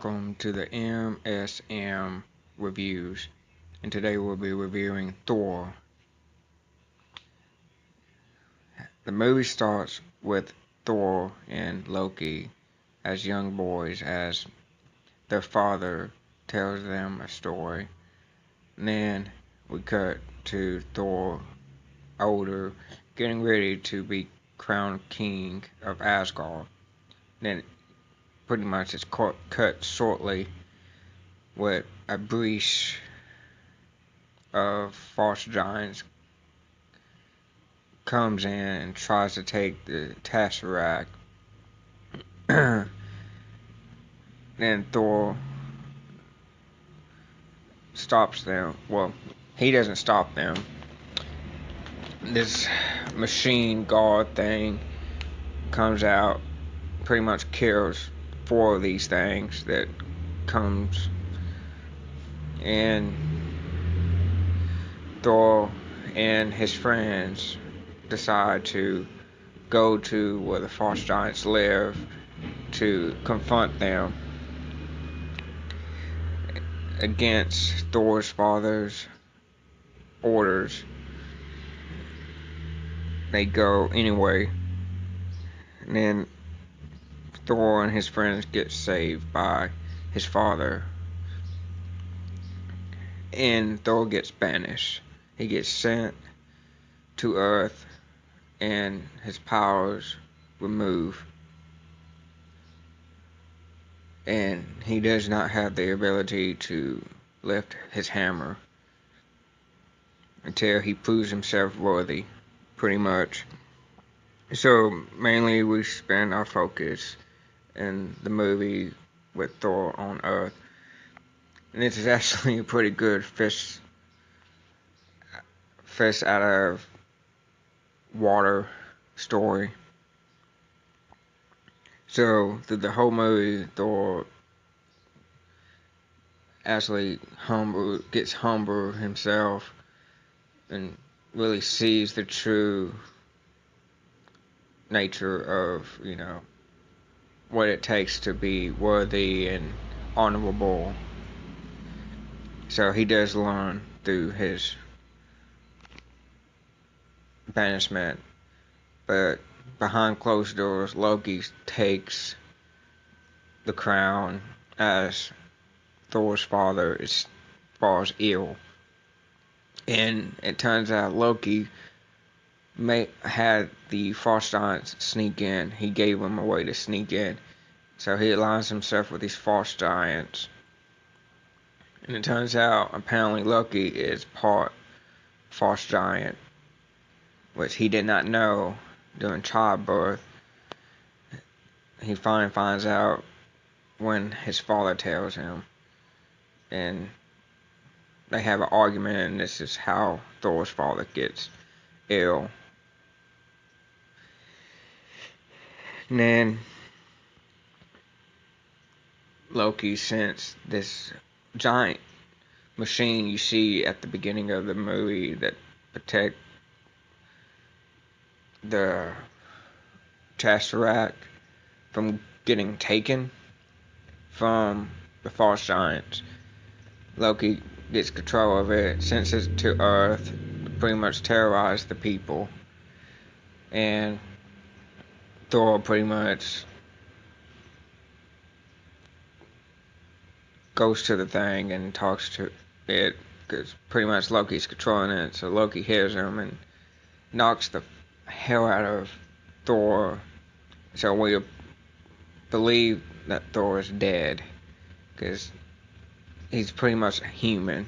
welcome to the M.S.M reviews, and today we'll be reviewing Thor. The movie starts with Thor and Loki as young boys as their father tells them a story. And then we cut to Thor older, getting ready to be crowned king of Asgard. Then pretty much it's cut shortly with a breach of false giants comes in and tries to take the Tesseract. Then Thor stops them. Well, he doesn't stop them. This machine god thing comes out, pretty much kills 4 of these things that comes, and Thor and his friends decide to go to where the false giants live to confront them. Against Thor's father's orders, they go anyway, and then Thor and his friends get saved by his father, and Thor gets banished. He gets sent to Earth, and his powers removed, and he does not have the ability to lift his hammer until he proves himself worthy, pretty much. So mainly we spend our focus in the movie with Thor on Earth, and this is actually a pretty good fish out of water story. So through the whole movie, Thor actually gets humble himself and really sees the true nature of, what it takes to be worthy and honorable. So he does learn through his banishment, but behind closed doors, Loki takes the crown as Thor's father falls ill, and it turns out Loki had the false giants sneak in. He gave them a way to sneak in, so he aligns himself with these false giants, and it turns out apparently Loki is part false giant, which he did not know during childbirth. He finally finds out when his father tells him, and they have an argument, and this is how Thor's father gets ill. And then Loki sends this giant machine you see at the beginning of the movie that protect the Tesseract from getting taken from the false giants. Loki gets control of it, sends it to Earth, pretty much terrorize the people, and Thor pretty much goes to the thing and talks to it, because pretty much Loki's controlling it. So Loki hears him and knocks the hell out of Thor. So we believe that Thor is dead, because he's pretty much human.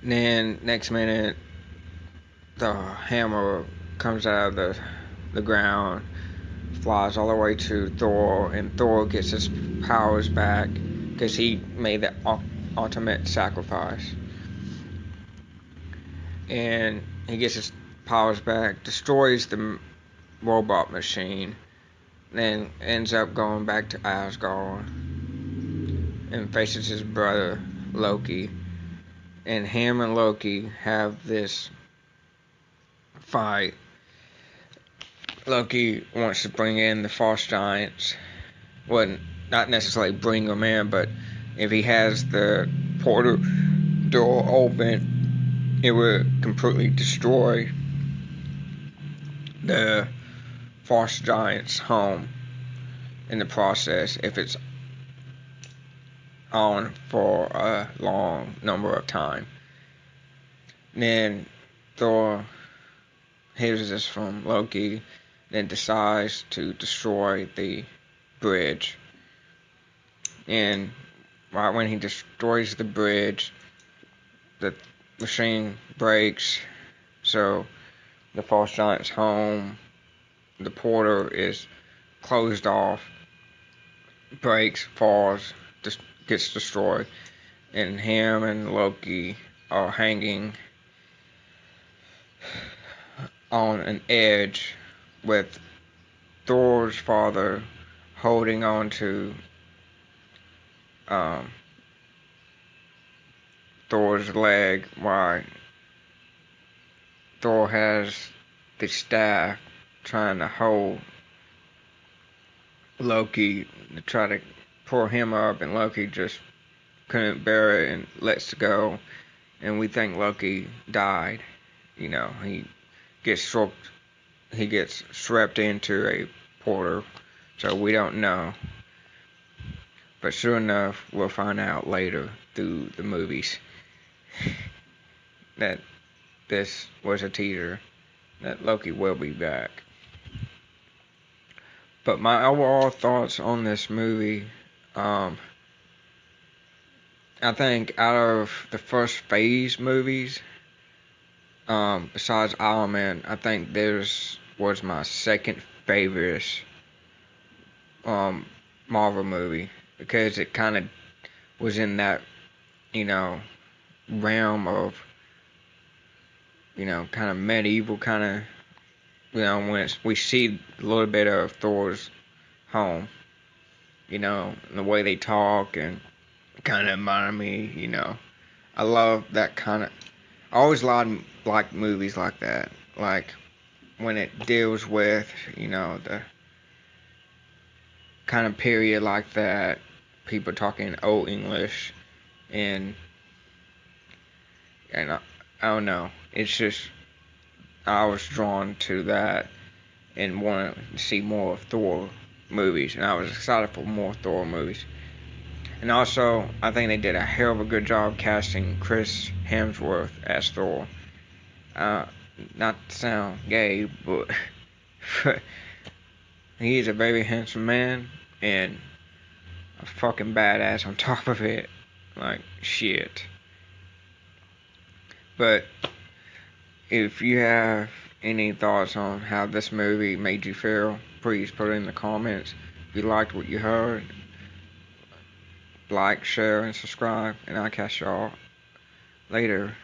And then next minute, the hammer comes out of the ground, flies all the way to Thor, and Thor gets his powers back because he made the ultimate sacrifice. And he gets his powers back, destroys the robot machine, then ends up going back to Asgard and faces his brother Loki. And him and Loki have this fight. Loki wants to bring in the false giants wouldn't not necessarily bring him in, but if he has the portal door open, it would completely destroy the frost giant's home in the process if it's on for a long number of time. Then Thor hears this from Loki, then decides to destroy the bridge. And right when he destroys the bridge, the machine breaks, so the false giant's home, the portal is closed off, breaks, falls, gets destroyed, and him and Loki are hanging on an edge with Thor's father holding on to Thor's leg while Thor has the staff trying to hold Loki to try to pull him up, and Loki just couldn't bear it and lets go, and we think Loki died. He gets swept into a portal, so we don't know. But sure enough, we'll find out later through the movies that this was a teaser, that Loki will be back. But my overall thoughts on this movie, I think out of the first phase movies, besides Iron Man, I think this was my second favorite Marvel movie, because it kind of was in that, realm of, kind of medieval kind of, when we see a little bit of Thor's home, and the way they talk, and kind of reminded me, I love that kind of, I always like movies like that, like when it deals with, the kind of period like that, people talking Old English, and I don't know, it's just, I was drawn to that and wanted to see more Thor movies, and I was excited for more Thor movies. And also, I think they did a hell of a good job casting Chris Hemsworth as Thor. Not to sound gay, but he is a very handsome man, and a fucking badass on top of it. Like, shit. But if you have any thoughts on how this movie made you feel, please put it in the comments. If you liked what you heard, like, share, and subscribe, and I'll catch y'all later.